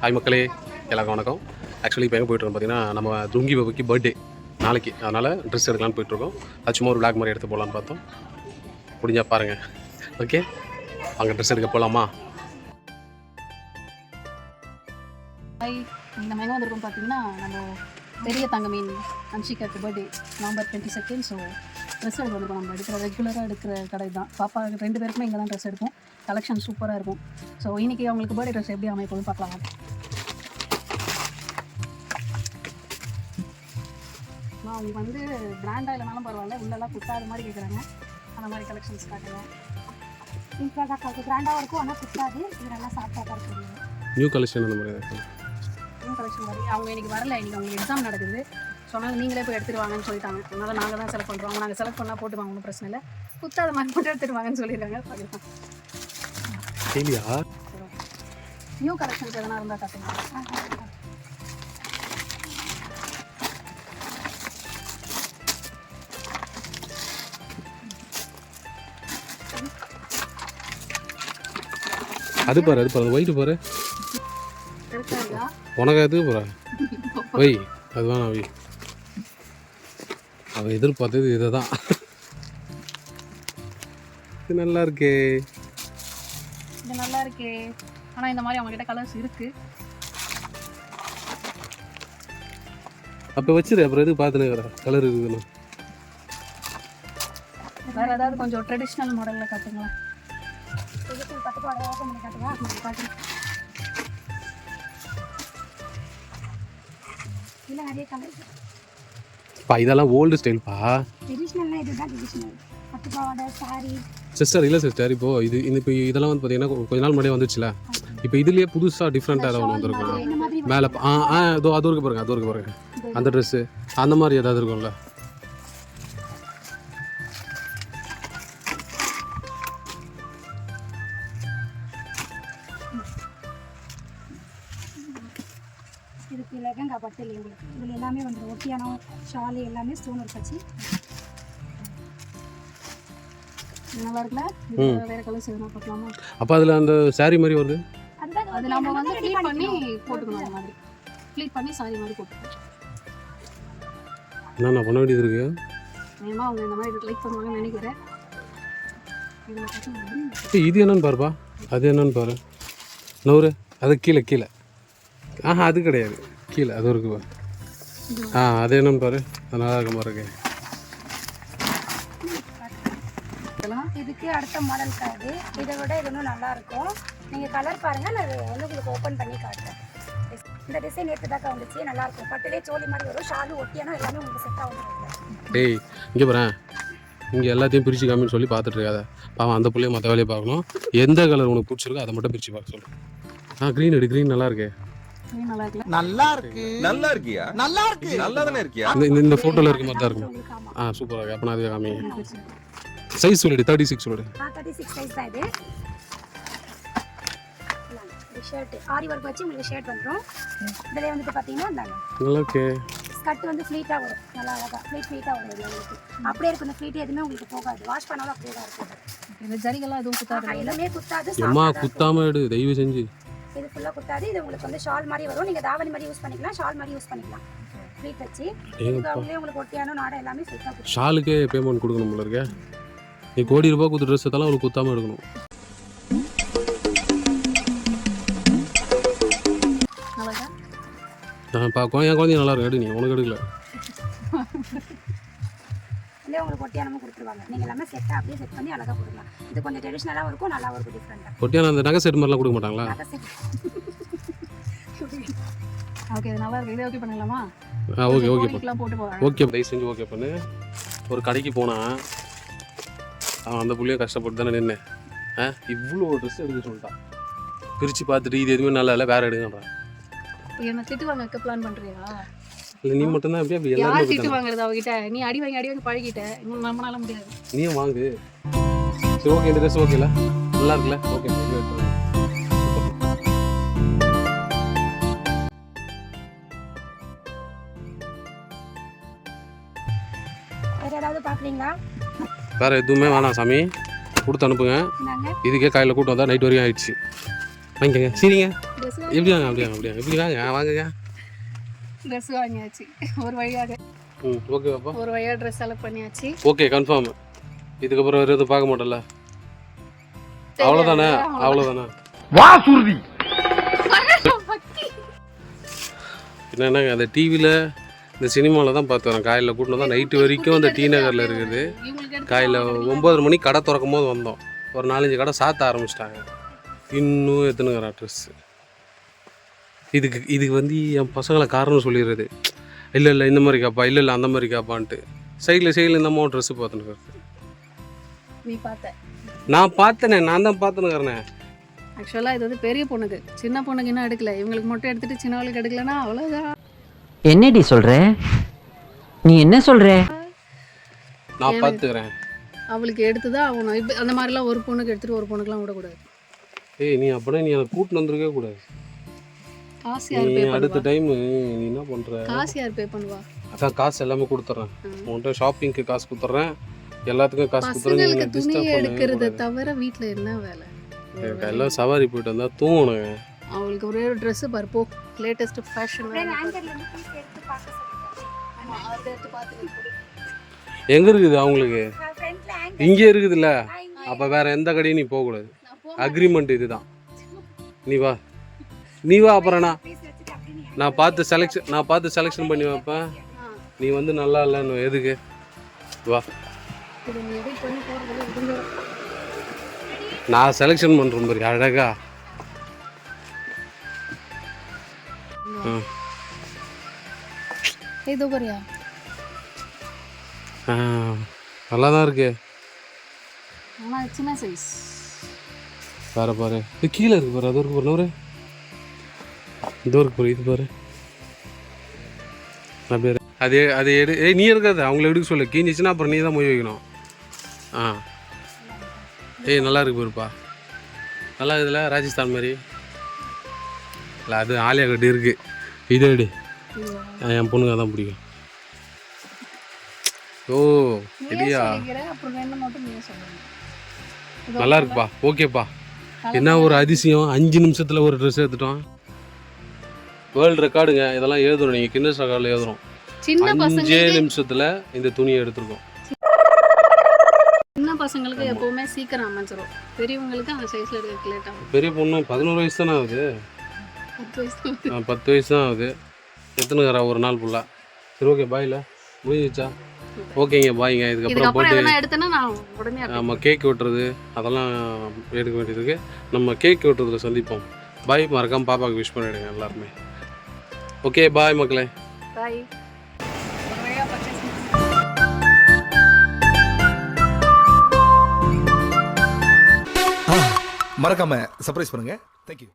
Hi மக்களே, எல்லாருக்கும் வணக்கம். ஆக்சுவலி இப்போ எங்கே போய்ட்டுருக்கோம் பார்த்தீங்கன்னா, நம்ம துங்கி பாபுக்கு பர்த்டே நாளைக்கு. அதனால் ட்ரெஸ் எடுக்கலான்னு போய்ட்டுருக்கோம். அது சும்மா ஒரு விளாக் மாதிரி எடுத்து போகலான்னு பார்த்தோம். முடிஞ்சா பாருங்கள். ஓகே, அங்கே ட்ரெஸ் எடுக்க போகலாமா? ஹாய், நம்ம எங்கே வந்திருக்கோம் பார்த்தீங்கன்னா, நம்ம பெரிய தங்க மீன் அன்ஷிகாக்கு பர்த்டே நவம்பர் 22. ஸோ ட்ரெஸ் எடுக்க வந்திருக்கோம். நம்ம ரெகுலராக எடுக்கிற கடை தான். பாப்பா 2 பேருக்குமே இங்கே தான் ட்ரெஸ் எடுப்போம். கலெக்ஷன் சூப்பராக இருக்கும். ஸோ இன்றைக்கி அவங்களுக்கு பர்த்டே ட்ரெஸ் எப்படி அமைப்போம்னு பார்க்கலாம். அவங்களுக்கு வந்து பிராண்டாக இல்லைனாலும் பரவாயில்ல, உள்ளெல்லாம் குத்தாத மாதிரி கேட்குறாங்க. அந்த மாதிரி கலெக்ஷன்ஸ் காட்டுறோம். இப்போ பிராண்டாக இருக்கும், ஆனால் குத்தாது. இது நல்லா சாப்பிட்டா இருக்கும். நியூ கலெக்ஷன் அந்த மாதிரி இருக்கும். நியூ கலெக்ஷன் மாதிரி அவங்க இன்றைக்கி வரல. இன்றைக்கி அவங்களுக்கு எக்ஸாம் நடக்குது. சொன்னாலும் நீங்களே போய் எடுத்துகிட்டு வாங்கன்னு சொல்லிட்டாங்க. அதனால் நாங்கள் தான் செலக்ட் பண்ணுறோம். நாங்கள் செலக்ட் பண்ணால் போட்டுவாங்க, ஒன்றும் பிரச்சனை இல்லை. குத்தாத மாதிரி மட்டும் எடுத்துகிட்டு வாங்கன்னு சொல்லியிருக்காங்க. நியூ கலெக்ஷன்ஸ் எதனா இருந்தால் காட்டுங்க. அது பாரு, அது பாரு, ஒயிட்டு பாரு. உனக்கு அது பாரு, வை, அதுதான் நான் வை. அவன் எதிர்பார்த்தது இதை தான். இது நல்லா இருக்கே, இது நல்லா இருக்கே. ஆனால் இந்த மாதிரி அவங்ககிட்ட கலர்ஸ் இருக்குது. அப்போ வச்சிரு, அப்புறம் எதுக்கு பார்த்துன்னு கலர் இருக்குதுன்னு. வேறு ஏதாவது கொஞ்சம் ட்ரெடிஷ்னல் மாடலில் காட்டுங்களா? இல்லை, நிறைய கலர். இதெல்லாம் ஓல்டு ஸ்டைல்ப்பா. ட்ரெடிஷ்னல்னா இதுதான் ட்ரெடிஷ்னல். பட்டு பாவாடை, சாரி. சிஸ்டர் இல்லை சிஸ்டர், இப்போ இதெல்லாம் வந்து பார்த்தீங்கன்னா கொஞ்ச நாள் முன்னாடியே வந்துச்சுல. இப்போ இதுலேயே புதுசாக டிஃப்ரெண்ட்டாக ஏதாவது ஒன்று வந்துருக்கும் மேலே. அது இருக்கு பாருங்க, அது இருக்கு பாருங்க. அந்த ட்ரெஸ்ஸு அந்த மாதிரி ஏதாவது இருக்கும்ல. இதுக்கு லெகங்கா பட்டு இல்லை. இதில் எல்லாமே வந்துடும். ஒட்டியானம், ஷாலு எல்லாமே ஸ்டோன் ஒர்க் வச்சு நல்லா இருக்குல்ல. வேறு கலர்ஸ் எதுனா பார்க்கலாமா? அப்போ அதில் அந்த சாரீ மாதிரி வருது. அது நம்ம வந்து ப்ளீட் பண்ணி போட்டுக்கணும். அந்த மாதிரி ப்ளீட் பண்ணி சாரி மாதிரி போட்டுக்கணும். என்ன பண்ண வேண்டியது இருக்கு? ஏமா அவங்க இந்த மாதிரி லைக் பண்ணுவாங்கன்னு நினைக்கிறேன். இது என்னன்னு பாருப்பா, அது என்னன்னு பாரு. நூறு அது கீழே கீழே. அது கிடையாது, கீழே அது இருக்குப்பா. அது என்னன்னு பாரு, அது நல்லா இருக்க மாதிரி இருக்கு. இதுக்கு அடுத்த மாடல் கார்டு. இதை விட இது இன்னும் நல்லா இருக்கும். நீங்கள் கலர் பாருங்கள், நான் வந்து உங்களுக்கு ஓப்பன் பண்ணி காட்டுறேன். இந்த டிசைன் நேற்று தாக்கா வந்துச்சு, நல்லா இருக்கும். பட்டுலே சோழி மாதிரி வரும். ஷாலு, ஒட்டியானம் எல்லாமே உங்களுக்கு செட்டாக வந்துடும். டேய் இங்கே பாரு, இங்கே எல்லாத்தையும் பிரித்து காமின்னு சொல்லி பார்த்துட்டு இருக்காத. பாவம் அந்த பிள்ளைய மற்ற வேலையை பார்க்கணும். எந்த கலர் உனக்கு பிடிச்சிருக்கோ அதை மட்டும் பிரித்து பார்க்க சொல்லு. க்ரீன் எடு, க்ரீன் நல்லா இருக்கு. நல்லா இருக்கு. நல்லா இருக்கியா? நல்லா இருக்கு. நல்லா தானே இருக்கியா? இந்த ஃபோட்டோவில் இருக்க மாதிரி தான் இருக்கும். சூப்பராக இருக்கு. அப்போ நான் அதுவே காமி. சைஸ் சொல்லிடு, 36 சொல்லிடு. 36 சைஸ் தான் இது. ஷர்ட் ஆரி ஒர்க் வச்சு உங்களுக்கு ஷர்ட் வந்துடும். இதில் வந்துட்டு பார்த்தீங்கன்னா நல்லா இருக்கு. ஸ்கர்ட் வந்து ஃப்ளீட்டாக வரும். நல்லா அழகாக ஃப்ளீட்டாக வரும். உங்களுக்கு அப்படியே இருக்கும். இந்த ஃப்ளீட் எதுவுமே உங்களுக்கு போகாது. வாஷ் பண்ணாலும் அப்படியே தான் இருக்கும். இந்த ஜரிகெல்லாம் எதுவும் குத்தாது. எல்லாமே குத்தாது. அம்மா குத்தாம எடு தயவு செஞ்சு. இது ஃபுல்லாக குத்தாது. இது உங்களுக்கு வந்து ஷால் மாதிரி வரும். நீங்கள் தாவணி மாதிரி யூஸ் பண்ணிக்கலாம், ஷால் மாதிரி யூஸ் பண்ணிக்கலாம். ஃப்ளீட் வச்சு உங்களுக்கு ஒட்டியானோ நாடை எல்லாமே சேர்த்தா. ஷாலுக்கே பேமெண்ட் கொடுக்கணும் போல இருக்கே. நீ கோடி ரூபாய் கொடுத்து ட்ரெஸ் எல்லாம் அவளுக்கு குத்தாமல் எடுக்கணும். நான் பார்க்குவேன், என் குழந்தைய நல்லா இருக்கு. எடு, நீ உனக்கு எடுக்கல. இல்லை, உங்களுக்கு ஒட்டியானமும் கொடுத்துருவாங்க. நீங்கள் எல்லாமே செட்டாக அப்படியே செட் பண்ணி அழகாக கொடுக்கலாம். இது கொஞ்சம் ட்ரெடிஷ்னலாகவும் இருக்கும், நல்லா இருக்கும், டிஃப்ரெண்ட்டாக. ஒட்டியான அந்த நகை செட் மாதிரிலாம் கொடுக்க மாட்டாங்களா? ஓகே, இது நல்லா இருக்கு. இதை ஓகே பண்ணிடலாமா? ஓகே ஓகே போட்டு போகிறேன். ஓகே, தயவு செஞ்சு ஓகே பண்ணு. ஒரு கடைக்கு போனால் அவன் அந்த புள்ளையும் கஷ்டப்பட்டு தானே நின்று இவ்வளோ ட்ரெஸ் எடுக்க சொல்லிட்டான். பிரித்து பார்த்துட்டு இது எதுவுமே நல்லா இல்லை, வேறு எடுங்கன்றான். என்ன திட்டு வாங்க பிளான் பண்ணுறியா? இல்லை, நீ மட்டும்தான் அப்படியே அப்படி யார் எல்லாரும் திட்டு வாங்குறது அவகிட்ட? நீ அடி வாங்கி பழகிட்ட. இன்னும் நம்மளால முடியாது. நீயும் வாங்கு. சரி ஓகே, இந்த ட்ரெஸ் ஓகேல, நல்லா இருக்குல்ல? ஓகே, வேறு ஏதாவது பார்க்குறீங்களா? வேறு எதுவுமே வேணாம் சாமி, கொடுத்து அனுப்புங்க. இதுக்கே காலையில் கூட்டம் வந்தால் நைட் வரையும் ஆயிடுச்சு. வாங்கிக்கங்க சரிங்க. ட்ரெஸ் எப்படி வாங்க எப்படி வாங்க வாங்குங்க. ட்ரெஸ் வாங்கியாச்சு ஒரு வழியாக. ஓகேவாப்பா. ஒரு வழியாக ட்ரெஸ் செலக்ட் பண்ணியாச்சு. Okay confirm. இதுக்கப்புறம் வேறு எதுவும் பார்க்க மாட்டோம்ல. அவ்வளோதானே வா சுருதி. என்னென்னாங்க அந்த டிவியில் இந்த சினிமாவில் தான் பார்த்து வரேன். காலையில் கூட்டினு தான் நைட்டு வரைக்கும் அந்த டி நகரில் இருக்குது. காலையில் 9 மணிக்கு கடை திறக்கும் போது வந்தோம். ஒரு 4-5 கடை சாத்த ஆரம்பிச்சிட்டாங்க. இன்னும் எத்தனைங்கிறா ட்ரெஸ்ஸு. இதுக்கு வந்து என் பசங்களை காரணம் சொல்லிடுறது. இல்லை இந்த மாதிரி காப்பா, இல்லை அந்த மாதிரி காப்பான்ட்டு சைடில் இந்த அம்மாவும் ட்ரெஸ்ஸு பார்த்துன்னு. நீ பார்த்த? நான் பார்த்தேனே, நான் தான் பார்த்துனுக்கிறேனே. ஆக்சுவலாக இது வந்து பெரிய பொண்ணுக்கு, சின்ன பொண்ணுக்கு இன்னும் எடுக்கல. இவங்களுக்கு மட்டும் எடுத்துட்டு சின்னவளுக்கு எடுக்கலன்னா அவ்வளோதான். என்னடி சொல்ற? நீ என்ன சொல்ற? நான் பார்த்துக்கிறேன். அவளுக்கு எடுத்து தான் ஆகணும். இப்போ அந்த மாதிரிலாம் ஒரு பொண்ணுக்கு எடுத்துட்டு ஒரு பொண்ணுக்குலாம் விடக்கூடாது. நீ அப்படியே நீ அதை கூட்டின்னு வந்துருக்கே கூடாது. காசு யார் பே பண்ணுவா? அடுத்த டைம் நீ என்ன பண்ணுற? காசு யார் பே பண்ணுவா? அதான் காசு எல்லாமே கொடுத்துட்றேன். உன்கிட்ட ஷாப்பிங்க்கு காசு கொடுத்துட்றேன், எல்லாத்துக்கும் காசு கொடுத்துட்றேன். பசங்களுக்கு துணி எடுக்கிறத தவிர வீட்டில் என்ன வேலை? எல்லாம் சவாரி போயிட்டு வந்தா தூங்கணுங்க. அவளுக்கு ஒரே ஒரு ட்ரெஸ்ஸு பாரு போ, லேட்டஸ்ட் ஃபேஷன். எங்கே இருக்குது அவங்களுக்கு? இங்கே இருக்குதுல்ல. அப்போ வேற எந்த கடையும் நீ போகக்கூடாது. அக்ரிமெண்ட் இதுதான். நீ வா அப்புறம் நான் பார்த்து செலெக்ஷன் பண்ணி வைப்பேன். நீ வந்து நல்லா இல்லைன்னு எதுக்கு? வா நான் செலெக்ஷன் பண்ணுறேன் பாரு அழகா. இது பாரியா, நல்லா தான் இருக்கு. ஆனால் சின்ன சைஸ். பாரு இது கீழே இருக்கு பாரு. அது இருக்கு பாரு, இதோ இருக்கு பாரு. இது பாரு அப்படியே அது எடு. நீ இருக்காது, அவங்கள எடுக்க சொல்லு. கீஞ்சிச்சுன்னா அப்புறம் நீ தான் மொய் வைக்கணும். நல்லா இருக்கு பாருப்பா. நல்லா இருக்குதுல்ல, ராஜஸ்தான் மாதிரி. இல்லை அது ஆலியா கட்டு இருக்கு. இதே எடு, என் பொண்ணுங்க தான் பிடிக்கும். ஓ இல்லையா, நல்லா இருக்குப்பா. ஓகேப்பா. என்ன ஒரு அதிசயம், 5 நிமிஷத்தில் ஒரு ட்ரெஸ் எடுத்துட்டோம். வேர்ல்டு ரெக்கார்டுங்க இதெல்லாம் எழுதுறோம். நீங்கள் கின்னஸ் ரெக்கார்டில் எழுதுறோம். 5 நிமிஷத்தில் இந்த துணியை எடுத்துருக்கோம். சின்ன பசங்களுக்கு எப்போவுமே சீக்கிரம் அமைஞ்சிரும். பெரியவங்களுக்கு அந்த சைஸில் எடுக்க லேட் ஆகும். பெரிய பொண்ணு 11 வயசு தானே ஆகுது. 10 வயசு தான் ஆகுது. எத்தனைங்கிறா ஒரு நாள் ஃபுல்லாக. சரி ஓகே பாயில் முடிஞ்சிச்சா? ஓகேங்க பாய்ங்க. இதுக்கப்புறம் போட்டு நம்ம கேக் வெட்டுறது அதெல்லாம் எடுக்க வேண்டியது இருக்குது. நம்ம கேக் வெட்டுறதுல சந்திப்போம். பாய். மறக்காமல் பாப்பாவுக்கு விஷ் பண்ணிவிடுங்க எல்லாருமே. ஓகே பாய் மக்களே. பாய். மறக்காம சர்ப்ரைஸ் பண்ணுங்க. தேங்க்யூ.